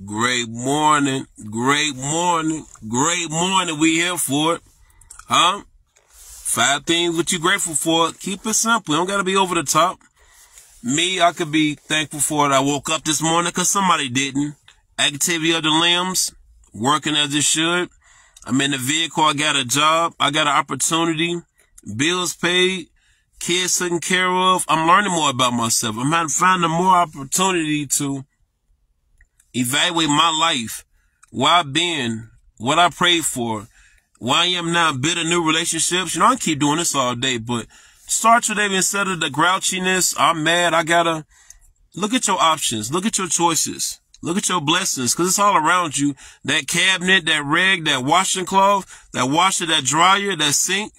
Great morning, great morning, great morning. We here for it. Huh? 5 things what you grateful for. Keep it simple. You don't gotta be over the top. Me, I could be thankful for it. I woke up this morning because somebody didn't. Activity of the limbs, working as it should. I'm in the vehicle. I got a job. I got an opportunity. Bills paid. Kids taken care of. I'm learning more about myself. I'm finding more opportunity to evaluate my life, where I've been, what I prayed for, where I am now, building new relationships. You know, I can keep doing this all day, but start your day instead of the grouchiness. I'm mad. I gotta look at your options. Look at your choices. Look at your blessings, because it's all around you. That cabinet, that rag, that washing cloth, that washer, that dryer, that sink.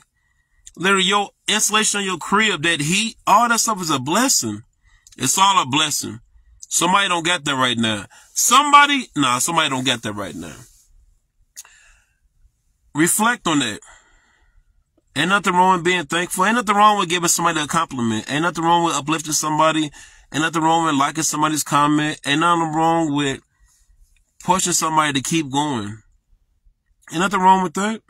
Literally, your insulation on your crib, that heat, all that stuff is a blessing. It's all a blessing. Somebody don't get that right now. Somebody don't get that right now. Reflect on that. Ain't nothing wrong with being thankful. Ain't nothing wrong with giving somebody a compliment. Ain't nothing wrong with uplifting somebody. Ain't nothing wrong with liking somebody's comment. Ain't nothing wrong with pushing somebody to keep going. Ain't nothing wrong with that.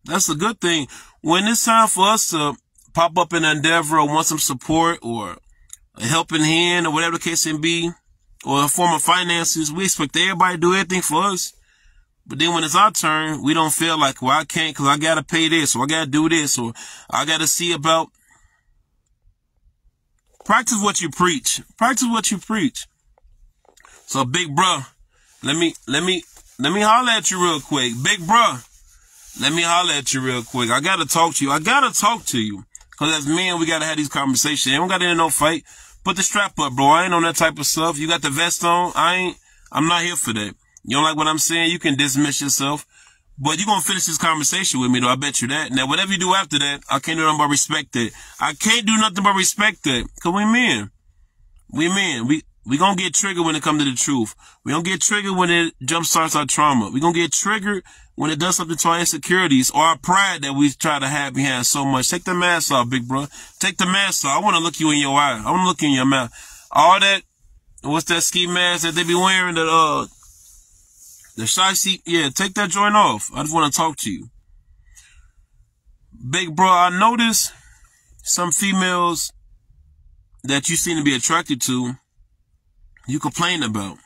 That's a good thing. When it's time for us to pop up in an endeavor or want some support or a helping hand or whatever the case may be, or a form of finances, we expect everybody to do everything for us. But then when it's our turn, we don't feel like, well, I can't because I got to pay this, or I got to do this, or I got to see about. Practice what you preach. Practice what you preach. So, big bro, let me holler at you real quick. Big bro, let me holler at you real quick. I got to talk to you. I got to talk to you. Because as men, we got to have these conversations. Ain't got to end no fight. Put the strap up, bro. I ain't on that type of stuff. You got the vest on. I'm not here for that. You don't like what I'm saying? You can dismiss yourself. But you're going to finish this conversation with me, though. I bet you that. Now, whatever you do after that, I can't do nothing but respect that. I can't do nothing but respect that. Because we men. We men. We going to get triggered when it comes to the truth. We going to get triggered when it jumpstarts our trauma. We going to get triggered when it does something to our insecurities or our pride that we try to have behind so much. Take the mask off, big bro. Take the mask off. I want to look you in your eye. I want to look you in your mouth. All that, what's that ski mask that they be wearing? The shy seat? Yeah, take that joint off. I just want to talk to you. Big bro, I notice some females that you seem to be attracted to, you complain about.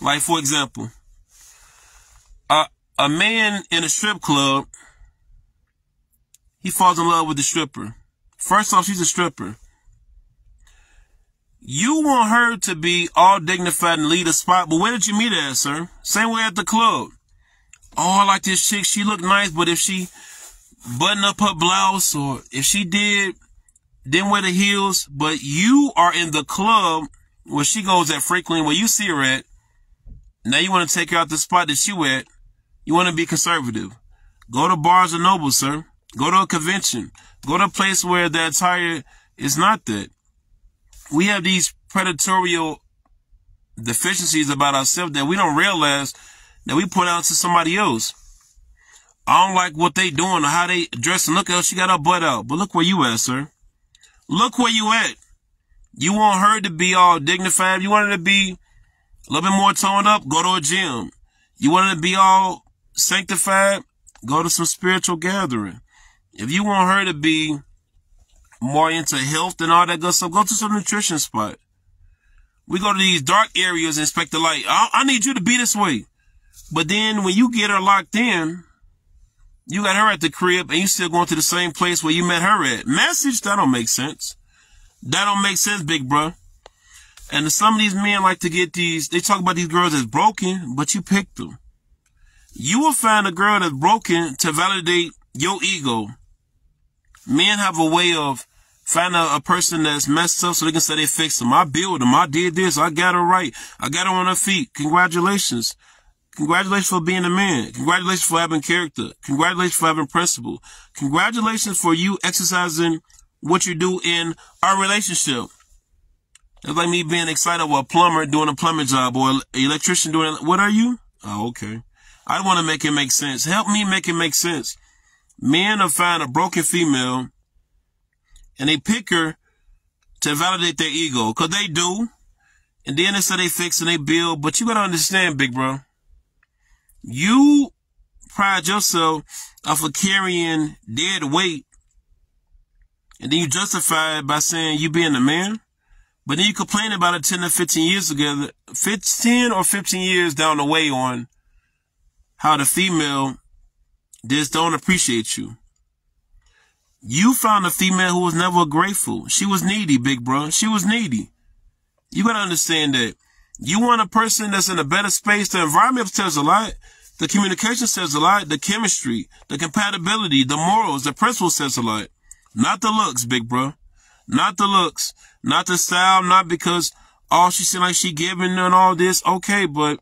Like, for example, a man in a strip club, he falls in love with the stripper. First off, she's a stripper. You want her to be all dignified and lead a spot, but where did you meet her at, sir? Same way at the club. Oh, I like this chick. She look nice, but if she button up her blouse or if she didn't wear the heels, but you are in the club where she goes at frequently, where you see her at, now you want to take her out the spot that she at. You want to be conservative. Go to Barnes and Noble, sir. Go to a convention. Go to a place where the attire is not that. We have these predatorial deficiencies about ourselves that we don't realize that we put out to somebody else. I don't like what they doing or how they dressing. Look at her, she got her butt out. But look where you at, sir. Look where you at. You want her to be all dignified. You want her to be a little bit more toned up. Go to a gym. You want her to be all sanctified. Go to some spiritual gathering. If you want her to be more into health and all that good stuff, go to some nutrition spot. We go to these dark areas and expect the light. I need you to be this way. But then when you get her locked in, you got her at the crib and you still going to the same place where you met her at. Message? That don't make sense. That don't make sense, big bro. And some of these men like to get these, they talk about these girls as broken, but you picked them. You will find a girl that's broken to validate your ego. Men have a way of finding a person that's messed up so they can say they fixed them. I built them. I did this. I got her right. I got her on her feet. Congratulations. Congratulations for being a man. Congratulations for having character. Congratulations for having principle. Congratulations for you exercising what you do in our relationship. It's like me being excited about a plumber doing a plumbing job or an electrician doing, what are you? Oh, okay. I want to make it make sense. Help me make it make sense. Men will find a broken female and they pick her to validate their ego. Because they do. And then they say they fix and they build. But you got to understand, big bro, you pride yourself off of carrying dead weight. And then you justify it by saying you being a man. But then you complain about it 10 to 15 years together, 10 or 15 years down the way on how the female just don't appreciate you. You found a female who was never grateful. She was needy, big bro. She was needy. You got to understand that. You want a person that's in a better space. The environment says a lot. The communication says a lot. The chemistry, the compatibility, the morals, the principles says a lot. Not the looks, big bro. Not the looks. Not the style. Not because, oh, she seemed like she giving and all this. Okay, but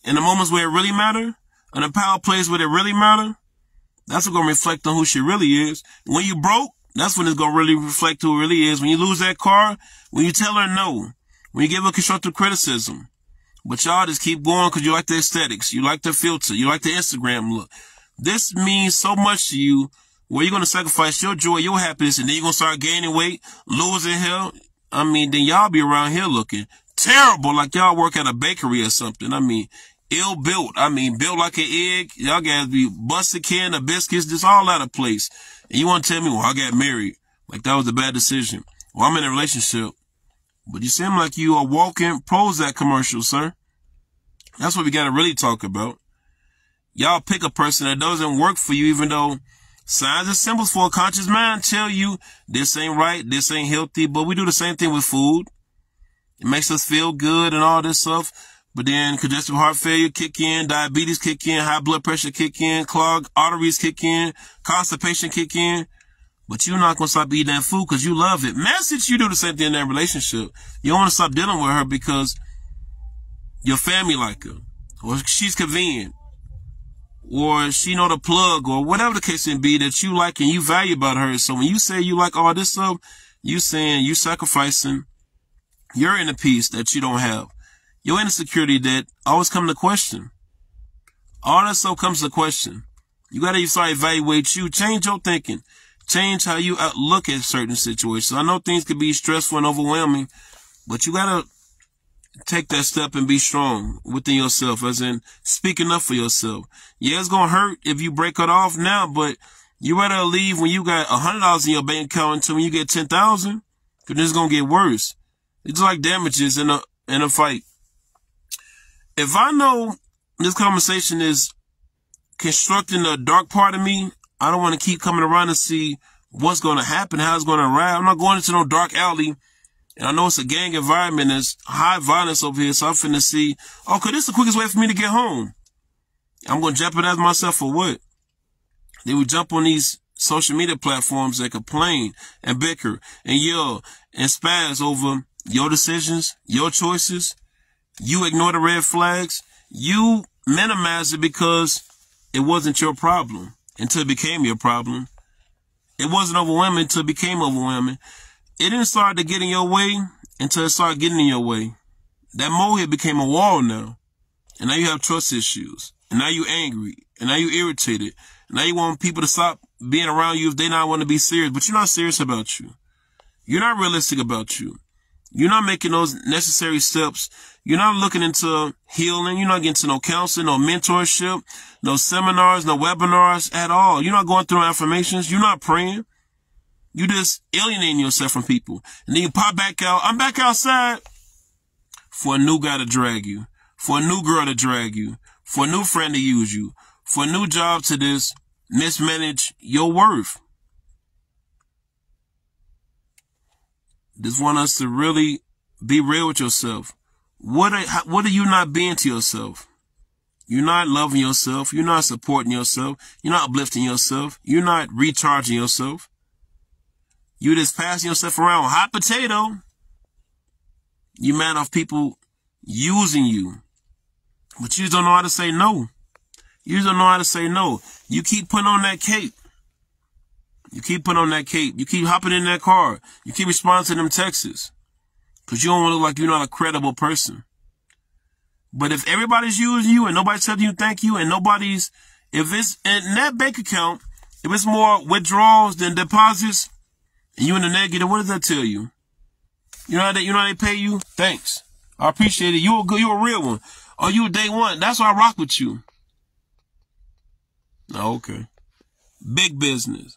in the moments where it really matter, in the power plays where it really matter, that's what's going to reflect on who she really is. When you broke, that's when it's going to really reflect who it really is. When you lose that car, when you tell her no, when you give her constructive criticism. But y'all just keep going because you like the aesthetics. You like the filter. You like the Instagram look. This means so much to you where you're going to sacrifice your joy, your happiness, and then you're going to start gaining weight, losing hair. I mean, then y'all be around here looking terrible like y'all work at a bakery or something. I mean, ill built. I mean, built like an egg. Y'all guys be busted can of biscuits, just all out of place. And you want to tell me, well, I got married. Like that was a bad decision. Well, I'm in a relationship. But you seem like you are walking Prozac commercial, sir. That's what we got to really talk about. Y'all pick a person that doesn't work for you, even though signs and symbols for a conscious mind tell you this ain't right, this ain't healthy. But we do the same thing with food. It makes us feel good and all this stuff. But then congestive heart failure kick in, diabetes kick in, high blood pressure kick in, clogged arteries kick in, constipation kick in. But you're not going to stop eating that food because you love it. Message, you do the same thing in that relationship. You don't want to stop dealing with her because your family like her, or she's convenient, or she know the plug, or whatever the case may be that you like and you value about her. So when you say you like all this stuff, you saying you sacrificing your inner peace that you don't have. Your insecurity that always come to question. All that stuff comes to question. You got to start evaluate you. Change your thinking. Change how you look at certain situations. I know things can be stressful and overwhelming, but you got to take that step and be strong within yourself, as in speaking up for yourself. Yeah, it's going to hurt if you break it off now, but you rather leave when you got $100 in your bank account until when you get 10,000, because it's going to get worse. It's like damages in a fight. If I know this conversation is constructing the dark part of me, I don't want to keep coming around to see what's going to happen, how it's going to arrive. I'm not going into no dark alley. And I know it's a gang environment. There's high violence over here. So I'm finna see, okay, this is the quickest way for me to get home. I'm going to jeopardize myself for what? Then we jump on these social media platforms that complain and bicker and yell and spaz over your decisions, your choices. You ignore the red flags. You minimize it because it wasn't your problem until it became your problem. It wasn't overwhelming until it became overwhelming. It didn't start to get in your way until it started getting in your way. That molehill became a wall now. And now you have trust issues. And now you're angry. And now you're irritated. And now you want people to stop being around you if they not want to be serious. But you're not serious about you. You're not realistic about you. You're not making those necessary steps. You're not looking into healing. You're not getting to no counseling, no mentorship, no seminars, no webinars at all. You're not going through affirmations. You're not praying. You just alienating yourself from people. And then you pop back out. I'm back outside for a new guy to drag you, for a new girl to drag you, for a new friend to use you, for a new job to just mismanage your worth. Just want us to really be real with yourself. What are you not being to yourself? You're not loving yourself. You're not supporting yourself. You're not uplifting yourself. You're not recharging yourself. You just passing yourself around hot potato. You mad off people using you. But you just don't know how to say no. You just don't know how to say no. You keep putting on that cape. You keep putting on that cape. You keep hopping in that car. You keep responding to them texts. Because you don't want to look like you're not a credible person. But if everybody's using you and nobody's telling you thank you and nobody's, if it's in that bank account, if it's more withdrawals than deposits, and you in the negative, what does that tell you? You know how they pay you? Thanks. I appreciate it. You a real one. Oh, you a day one. That's why I rock with you. Oh, okay. Big business.